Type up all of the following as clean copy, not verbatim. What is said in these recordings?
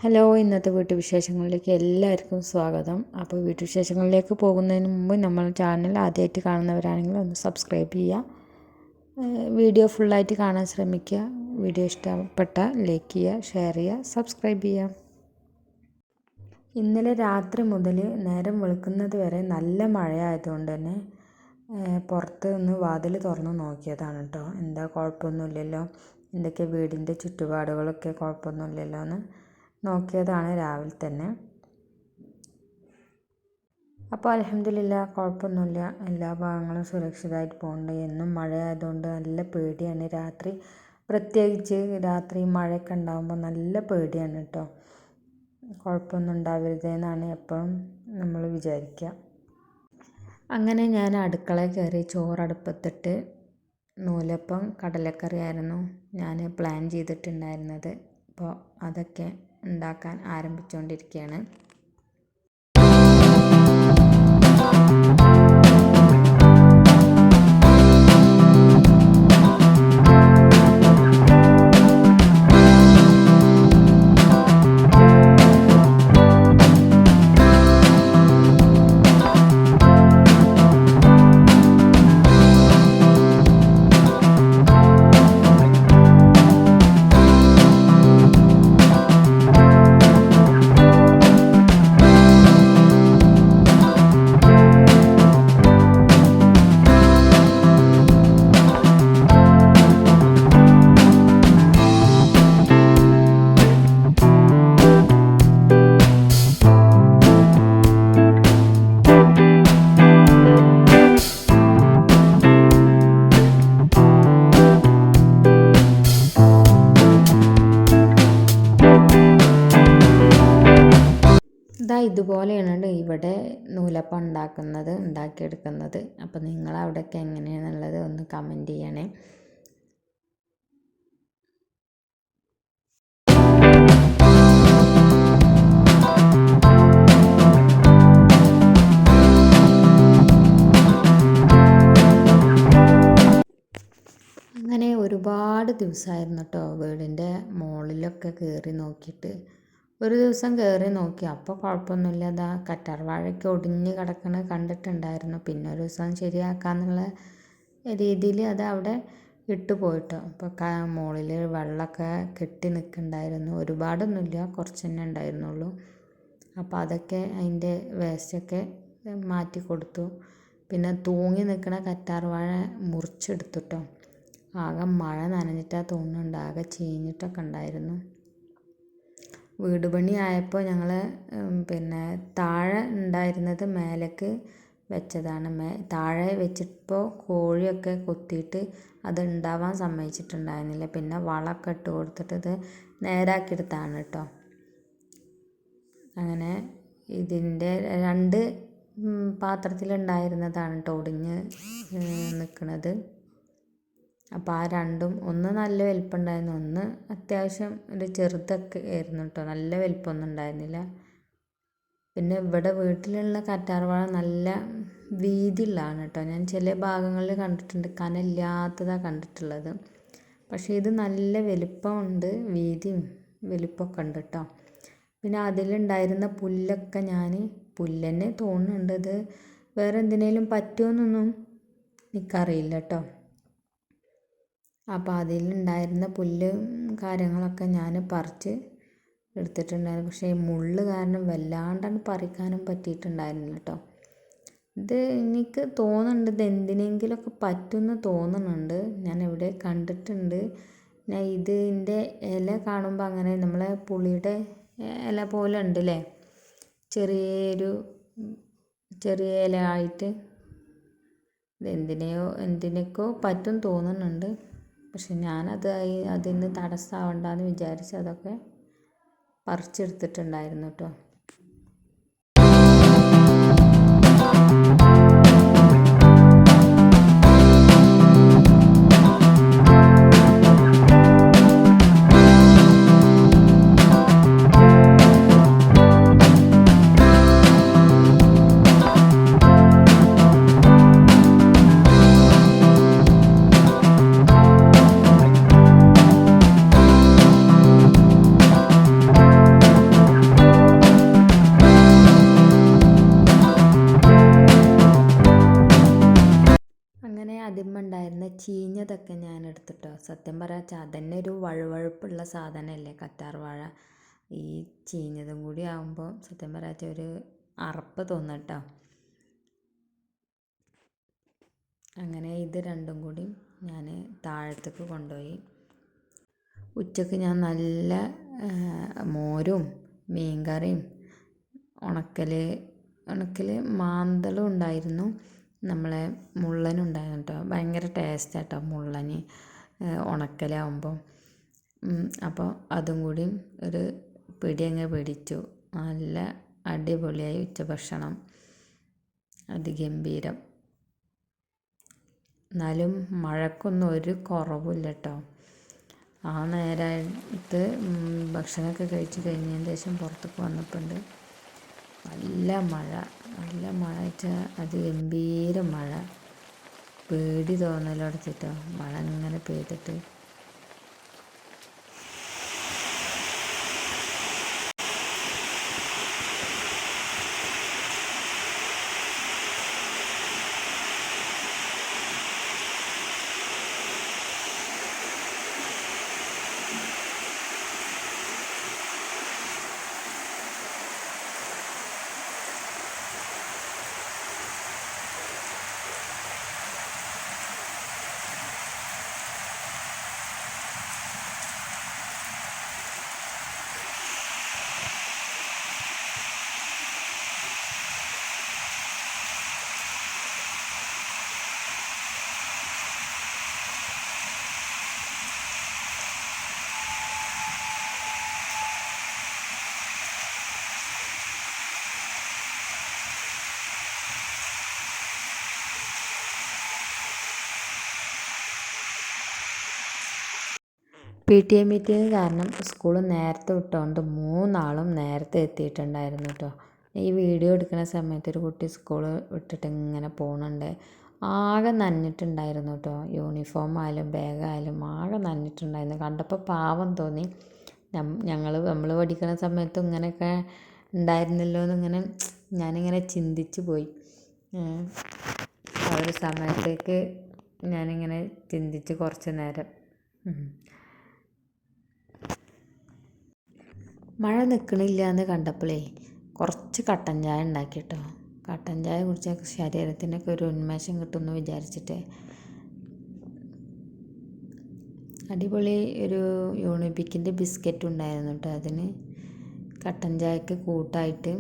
Hello, ഇന്നത്തെ വീട്ടുവിശേഷങ്ങളിലേക്ക് എല്ലാവർക്കും സ്വാഗതം. അപ്പോൾ വീട്ടുവിശേഷങ്ങളിലേക്ക് പോകുന്നതിന് മുമ്പ് നമ്മൾ ചാനൽ ആദ്യമായിട്ട് കാണുന്നവരാണെങ്കിൽ ഒന്ന് സബ്സ്ക്രൈബ് ചെയ്യുക. വീഡിയോ ഫുള്ളായിട്ട് കാണാൻ ശ്രമിക്കുക. വീഡിയോ ഇഷ്ടപ്പെട്ട ലൈക്ക് ചെയ്യുക, ഷെയർ ചെയ്യുക, സബ്സ്ക്രൈബ് ചെയ്യുക. ഇന്നലെ രാത്രി മുതൽ നേരം വെളുക്കുന്നത് വരെ നല്ല മഴയായതുകൊണ്ട് തന്നെ പുറത്ത് ഒന്ന് വാതിൽ തുറന്ന് നോക്കിയതാണ് കേട്ടോ. എന്താ കുഴപ്പമൊന്നുമില്ലല്ലോ, എന്തൊക്കെ വീടിൻ്റെ ചുറ്റുപാടുകളൊക്കെ കുഴപ്പമൊന്നുമില്ലല്ലോ എന്ന് നോക്കിയതാണ് രാവിലെ തന്നെ. അപ്പോൾ അൽഹംദുലില്ലാ കുഴപ്പമൊന്നുമില്ല, എല്ലാ ഭാഗങ്ങളും സുരക്ഷിതമായിട്ട് പോകുന്നുണ്ട്. എന്നും മഴയായതുകൊണ്ട് നല്ല പേടിയാണ്. രാത്രി പ്രത്യേകിച്ച് രാത്രി മഴയൊക്കെ ഉണ്ടാകുമ്പോൾ നല്ല പേടിയാണ് കേട്ടോ. കുഴപ്പമൊന്നും ഉണ്ടാവരുതെന്നാണ് എപ്പോഴും നമ്മൾ വിചാരിക്കുക. അങ്ങനെ ഞാൻ അടുക്കളയിൽ കയറി ചോറടുപ്പത്തിട്ട് നൂലപ്പം കടലക്കറിയായിരുന്നു ഞാൻ പ്ലാൻ ചെയ്തിട്ടുണ്ടായിരുന്നത്. അപ്പോൾ അതൊക്കെ ഉണ്ടാക്കാൻ ആരംഭിച്ചുകൊണ്ടിരിക്കുകയാണ്. ഇതുപോലെയാണ് ഇവിടെ നൂലപ്പം ഉണ്ടാക്കിയെടുക്കുന്നത്. അപ്പോൾ നിങ്ങളവിടെയൊക്കെ എങ്ങനെയാണെന്നുള്ളത് ഒന്ന് കമൻറ്റ് ചെയ്യണേ. അങ്ങനെ ഒരുപാട് ദിവസമായിരുന്നു കേട്ടോ വീടിൻ്റെ മുകളിലൊക്കെ കയറി നോക്കിയിട്ട്. ഒരു ദിവസം കയറി നോക്കി, അപ്പോൾ കുഴപ്പമൊന്നുമില്ല, അതാ കറ്റാർ വാഴയ്ക്ക് ഒടിഞ്ഞ് കിടക്കണത് കണ്ടിട്ടുണ്ടായിരുന്നു. പിന്നെ ഒരു ദിവസം ശരിയാക്കാന്നുള്ള രീതിയിൽ അത് അവിടെ ഇട്ട് പോയിട്ടോ. അപ്പോൾ മുകളിൽ വെള്ളമൊക്കെ കെട്ടി നിൽക്കുന്നുണ്ടായിരുന്നു. ഒരുപാടൊന്നുമില്ല, കുറച്ച് തന്നെ ഉണ്ടായിരുന്നുള്ളൂ. അപ്പോൾ അതൊക്കെ അതിൻ്റെ വേസ്റ്റൊക്കെ മാറ്റി കൊടുത്തു. പിന്നെ തൂങ്ങി നിൽക്കുന്ന കറ്റാർ വാഴ മുറിച്ചെടുത്തിട്ടോ. ആകെ മഴ നനഞ്ഞിട്ടാണ് തോന്നുന്നുണ്ട്, ആകെ ചീഞ്ഞിട്ടൊക്കെ ഉണ്ടായിരുന്നു. വീട് പണി ആയപ്പോൾ ഞങ്ങൾ പിന്നെ താഴെ ഉണ്ടായിരുന്നത് മേലേക്ക് വെച്ചതാണ്. താഴെ വെച്ചപ്പോൾ കോഴിയൊക്കെ കൊത്തിയിട്ട് അത് ഉണ്ടാവാൻ സമ്മതിച്ചിട്ടുണ്ടായിരുന്നില്ല. പിന്നെ വളമൊക്കെ ഇട്ട് കൊടുത്തിട്ട് ഇത് നേരാക്കിയെടുത്താണ് കേട്ടോ. അങ്ങനെ ഇതിൻ്റെ രണ്ട് പാത്രത്തിലുണ്ടായിരുന്നതാണ് കേട്ടോ ഒടിഞ്ഞ് നിൽക്കുന്നത്. അപ്പോൾ ആ രണ്ടും, ഒന്ന് നല്ല വലിപ്പമുണ്ടായിരുന്നു, ഒന്ന് അത്യാവശ്യം ഒരു ചെറുതൊക്കെ ആയിരുന്നു കേട്ടോ, നല്ല വലിപ്പമൊന്നും ഉണ്ടായിരുന്നില്ല. പിന്നെ ഇവിടെ വീട്ടിലുള്ള കറ്റാർവാഴ നല്ല വീതിയുള്ളതാണ് കേട്ടോ. ഞാൻ ചില ഭാഗങ്ങളിൽ കണ്ടിട്ടുണ്ട് കനമില്ലാത്തതാണ് കണ്ടിട്ടുള്ളത്. പക്ഷേ ഇത് നല്ല വലിപ്പമുണ്ട്, വീതിയും വലിപ്പമൊക്കെ ഉണ്ട് കേട്ടോ. പിന്നെ അതിലുണ്ടായിരുന്ന പുല്ലൊക്കെ പുല്ലെന്നെ തോന്നുന്നുണ്ട്, ഇത് വേറെ എന്തിനേലും പറ്റുമെന്നൊന്നും എനിക്കറിയില്ല കേട്ടോ. അപ്പോൾ അതിലുണ്ടായിരുന്ന പുല്ല് കാര്യങ്ങളൊക്കെ ഞാൻ പറിച്ച് എടുത്തിട്ടുണ്ടായിരുന്നു. പക്ഷേ ഈ മുള്ള് കാരണം വല്ലാണ്ടാണ് പറിക്കാനും പറ്റിയിട്ടുണ്ടായിരുന്നില്ല കേട്ടോ. ഇത് എനിക്ക് തോന്നുന്നുണ്ട് ഇത് എന്തിനെങ്കിലുമൊക്കെ പറ്റുമെന്ന് തോന്നുന്നുണ്ട്. ഞാൻ എവിടെ കണ്ടിട്ടുണ്ട്. ഞാൻ ഇതിൻ്റെ ഇല കാണുമ്പോൾ അങ്ങനെ നമ്മളെ പുളിയുടെ ഇല പോലെ ഉണ്ടല്ലേ, ചെറിയ ഇല ആയിട്ട്, എന്തിനൊക്കെയോ പറ്റും തോന്നുന്നുണ്ട്. പക്ഷെ ഞാനത് അതിന് തടസ്സമാവണ്ടെന്ന് വിചാരിച്ച് അതൊക്കെ പറിച്ചെടുത്തിട്ടുണ്ടായിരുന്നു കേട്ടോ. എടുത്തിട്ടോ. സത്യം പറയാച്ചാൽ അതന്നെ ഒരു വഴുവഴുപ്പുള്ള സാധനമല്ലേ കറ്റാർ വാഴ. ഈ ചീഞ്ഞതും കൂടി ആകുമ്പോൾ സത്യം പറയാച്ചാൽ ഒരു അറപ്പ് തോന്നട്ടോ. അങ്ങനെ ഇത് രണ്ടും കൂടി ഞാൻ താഴത്തേക്ക് കൊണ്ടുപോയി. ഉച്ചക്ക് ഞാൻ നല്ല മോരും മീൻകറിയും ഉണക്കൽ മാന്തളും ഉണ്ടായിരുന്നു, നമ്മളെ മുള്ളനും ഉണ്ടായിരുന്നു കേട്ടോ. ഭയങ്കര ടേസ്റ്റാട്ടോ മുള്ളന് ഉണക്കലാവുമ്പോൾ. അപ്പോൾ അതും കൂടി ഒരു പിടി അങ്ങ് പിടിച്ചു. നല്ല അടിപൊളിയായി ഉച്ചഭക്ഷണം, അതിഗംഭീരം. എന്നാലും മഴക്കൊന്നും ഒരു കുറവില്ല കേട്ടോ. ആ നേരത്ത് ഭക്ഷണമൊക്കെ കഴിച്ച് കഴിഞ്ഞതിന് ശേഷം പുറത്തേക്ക് വന്നപ്പോണ്ട് നല്ല മഴ വെച്ചാൽ അതിഗംഭീര മഴ. പേടി തോന്നലെടുത്തിട്ടോ മഴ ഇങ്ങനെ പെയ്തിട്ട്. PTA മീറ്റിംഗ് കാരണം സ്കൂൾ നേരത്തെ വിട്ടുകൊണ്ട് 3 ആളും നേരത്തെ എത്തിയിട്ടുണ്ടായിരുന്നു കേട്ടോ. ഈ വീഡിയോ എടുക്കുന്ന സമയത്ത് ഒരു കുട്ടി സ്കൂൾ വിട്ടിട്ട് ഇങ്ങനെ പോകുന്നുണ്ട്. ആകെ നനഞ്ഞിട്ടുണ്ടായിരുന്നു കേട്ടോ. യൂണിഫോം ആയാലും ബാഗായാലും ആകെ നനഞ്ഞിട്ടുണ്ടായിരുന്നു. കണ്ടപ്പോൾ പാവം തോന്നി. നമ്മൾ പഠിക്കുന്ന സമയത്തും ഇങ്ങനെയൊക്കെ ഉണ്ടായിരുന്നല്ലോ എന്നിങ്ങനെ ഞാനിങ്ങനെ ചിന്തിച്ച് പോയി. ആ ഒരു സമയത്തേക്ക് ഞാനിങ്ങനെ ചിന്തിച്ച് കുറച്ച് നേരം. മഴ നിൽക്കണില്ല എന്ന് കണ്ടപ്പോഴേ കുറച്ച് കട്ടൻ ചായ ഉണ്ടാക്കി കേട്ടോ. കട്ടൻ ചായ കുടിച്ചാൽ ശരീരത്തിനൊക്കെ ഒരു ഉന്മേഷം കിട്ടുമെന്ന് വിചാരിച്ചിട്ട് അടിപൊളി ഒരു യൂണിബിക്കിൻ്റെ ബിസ്ക്കറ്റ് ഉണ്ടായിരുന്നു കേട്ടോ. അതിന് കട്ടൻ ചായക്ക് കൂട്ടായിട്ട്.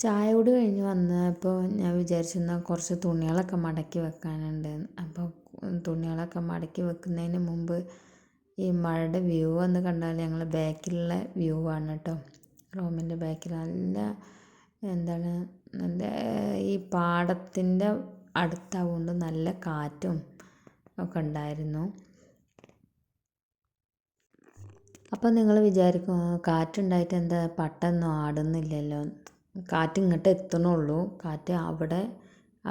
ചായ കൂടി കഴിഞ്ഞ് വന്നപ്പോൾ ഞാൻ വിചാരിച്ചിരുന്ന കുറച്ച് തുണികളൊക്കെ മടക്കി വെക്കാനുണ്ട്. അപ്പോൾ തുണികളൊക്കെ മടക്കി വെക്കുന്നതിന് മുമ്പ് ഈ മഴയുടെ വ്യൂ എന്ന് കണ്ടാൽ ഞങ്ങൾ ബാക്കിലുള്ള വ്യൂ ആണ് കേട്ടോ. റൂമിൻ്റെ ബാക്കിൽ നല്ല നല്ല ഈ പാടത്തിൻ്റെ അടുത്താവുകൊണ്ട് നല്ല കാറ്റും ഒക്കെ ഉണ്ടായിരുന്നു. അപ്പോൾ നിങ്ങൾ വിചാരിക്കും കാറ്റുണ്ടായിട്ട് എന്താ പട്ടൊന്നും ആടുന്നില്ലല്ലോ. കാറ്റ് ഇങ്ങോട്ട് എത്തണുള്ളൂ. കാറ്റ് അവിടെ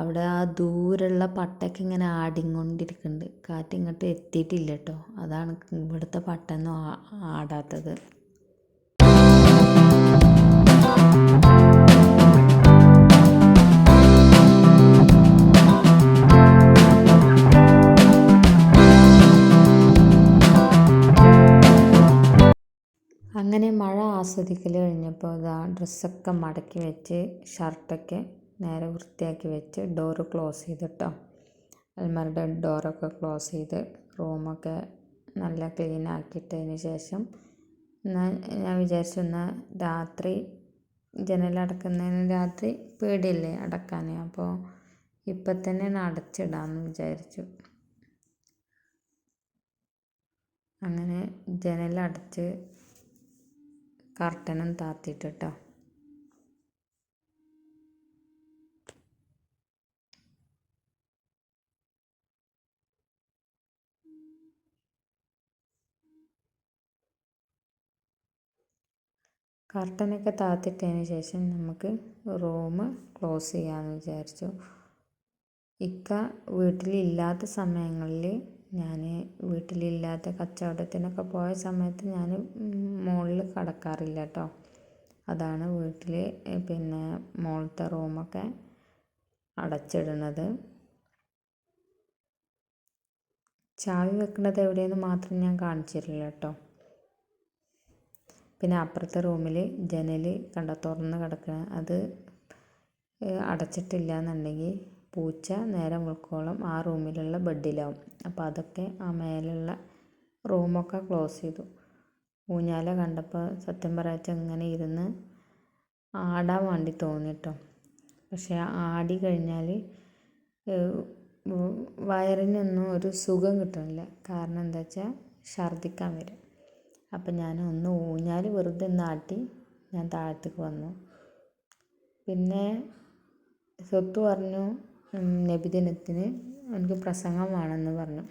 ആ ദൂരെയുള്ള പട്ടയൊക്കെ ഇങ്ങനെ ആടിക്കൊണ്ടിരിക്കുന്നുണ്ട്. കാറ്റ് ഇങ്ങോട്ട് എത്തിയിട്ടില്ല കേട്ടോ. അതാണ് ഇവിടുത്തെ പട്ടൊന്നും ആടാത്തത്. അങ്ങനെ മഴ ആസ്വദിക്കൽ കഴിഞ്ഞപ്പോൾ ഇതാ ഡ്രസ്സൊക്കെ മടക്കി വെച്ച് ഷർട്ടൊക്കെ നേരെ വൃത്തിയാക്കി വെച്ച് ഡോറ് ക്ലോസ് ചെയ്തിട്ടോ. അൽമാരുടെ ഡോറൊക്കെ ക്ലോസ് ചെയ്ത് റൂമൊക്കെ നല്ല ക്ലീൻ ആക്കിയിട്ടതിന് ശേഷം ഞാൻ വിചാരിച്ചു എന്നാൽ രാത്രി ജനലടക്കുന്നതിന് രാത്രി പേടിയല്ലേ അടക്കാൻ. അപ്പോൾ ഇപ്പം തന്നെ അടച്ചിടാമെന്ന് വിചാരിച്ചു. അങ്ങനെ ജനലടച്ച് കർട്ടനും താത്തിയിട്ട് കേട്ടോ. കർട്ടനൊക്കെ താത്തിട്ടതിന് ശേഷം നമുക്ക് റൂം ക്ലോസ് ചെയ്യാമെന്ന് വിചാരിച്ചു. ഇക്ക വീട്ടിലില്ലാത്ത സമയങ്ങളിൽ ഞാൻ വീട്ടിലില്ലാത്ത കച്ചവടത്തിനൊക്കെ പോയ സമയത്ത് ഞാൻ മുകളിൽ കിടക്കാറില്ല കേട്ടോ. അതാണ് വീട്ടിൽ പിന്നെ മുകളിലത്തെ റൂമൊക്കെ അടച്ചിടുന്നത്. ചാവി വെക്കുന്നത് എവിടെയെന്ന് മാത്രം ഞാൻ കാണിച്ചു തരില്ല കേട്ടോ. പിന്നെ അപ്പുറത്തെ റൂമിൽ ജനൽ തുറന്ന് കിടക്കുക, അത് അടച്ചിട്ടില്ല എന്നുണ്ടെങ്കിൽ പൂച്ച നേരം വെളുക്കോളം ആ റൂമിലുള്ള ബെഡിലാവും. അപ്പോൾ അതൊക്കെ ആ മേലുള്ള റൂമൊക്കെ ക്ലോസ് ചെയ്തു. ഊഞ്ഞാല കണ്ടപ്പോൾ സത്യം പറയാച്ച ഇങ്ങനെ ഇരുന്ന് ആടാൻ വേണ്ടി തോന്നിട്ടോ. പക്ഷെ ആടി കഴിഞ്ഞാൽ വയറിനൊന്നും ഒരു സുഖം കിട്ടണില്ല. കാരണം എന്താ വെച്ചാൽ ഛർദ്ദിക്കാൻ വരും. അപ്പം ഞാൻ ഒന്ന് ഊഞ്ഞാൽ വെറുതെ ആട്ടി ഞാൻ താഴത്തേക്ക് വന്നു. പിന്നെ സ്വത്ത് പറഞ്ഞു നബിദിനത്തിന് എനിക്ക് പ്രസംഗം വേണമെന്ന് പറഞ്ഞു.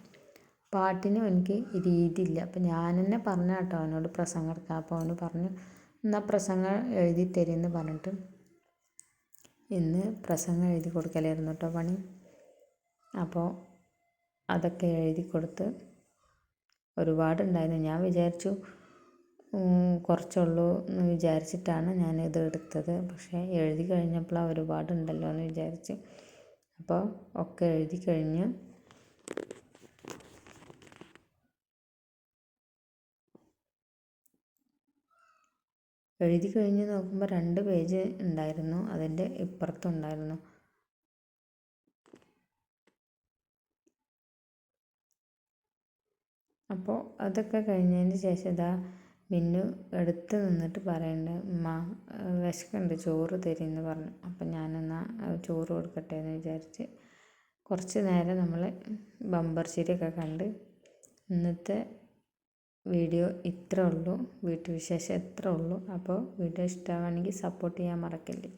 പാട്ടിനും എനിക്ക് രീതിയില്ല. അപ്പം ഞാൻ തന്നെ പറഞ്ഞ കേട്ടോ അവനോട് പ്രസംഗം എടുക്കാം. അപ്പോൾ അവന് പറഞ്ഞു എന്നാൽ പ്രസംഗം എഴുതി തരുമെന്ന് പറഞ്ഞിട്ട് ഇന്ന് പ്രസംഗം എഴുതി കൊടുക്കലായിരുന്നു കേട്ടോ പണി. അപ്പോൾ അതൊക്കെ എഴുതി കൊടുത്ത് ഒരുപാടുണ്ടായിരുന്നു. ഞാൻ വിചാരിച്ചു കുറച്ചുള്ളൂ എന്ന് വിചാരിച്ചിട്ടാണ് ഞാനിത് എടുത്തത്. പക്ഷേ എഴുതി കഴിഞ്ഞപ്പോഴാണ് ഒരുപാടുണ്ടല്ലോ എന്ന് വിചാരിച്ചു. അപ്പോൾ ഒക്കെ എഴുതി കഴിഞ്ഞ് നോക്കുമ്പോൾ 2 പേജ് ഉണ്ടായിരുന്നു, അതിൻ്റെ ഇപ്പുറത്തുണ്ടായിരുന്നു. അപ്പോൾ അതൊക്കെ കഴിഞ്ഞതിന് ശേഷം ഇതാ മിന്നു എടുത്ത് നിന്നിട്ട് പറയണ്ട് ഉമ്മ വിശക്കുന്നുണ്ട് ചോറ് തരുമെന്ന് പറഞ്ഞു. അപ്പം ഞാനെന്നാൽ ചോറ് കൊടുക്കട്ടെ എന്ന് വിചാരിച്ച് കുറച്ച് നേരം നമ്മൾ ബമ്പർ ചിരിയൊക്കെ കണ്ട് ഇന്നത്തെ വീഡിയോ ഇത്രേ ഉള്ളൂ. വീട്ടുവിശേഷം ഇത്രേ ഉള്ളൂ. അപ്പോൾ വീഡിയോ ഇഷ്ടമാണെങ്കിൽ സപ്പോർട്ട് ചെയ്യാൻ മറക്കല്ലേ.